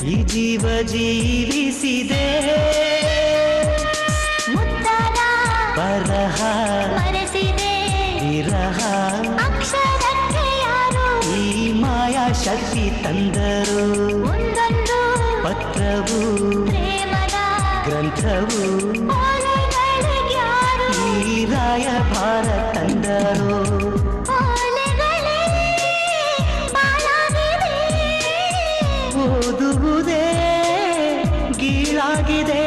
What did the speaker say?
ಈ ಜೀವ ಜೀವಿಸಿದೆ ಮುತ್ತದ ಬರಹ ಮರೆಸಿದೆ ವಿರಹ ಅಕ್ಷರಕ್ಕೆ ಯಾರು ಈ ಮಾಯಾ ಶಕ್ತಿ ತಂದರು ಒಂದೊಂದು ಪತ್ರವು ಪ್ರೇಮದ ಗ್ರಂಥವು ಓಲೆಗಳಿಗ್ಯಾರು ಈ ರಾಯಭಾರ ತಂದರು ಓಲೆಗಳೇ ಬಾಳಾಗಿವೆ ಓದುವುದೇ ಗೀಳಾಗಿದೆ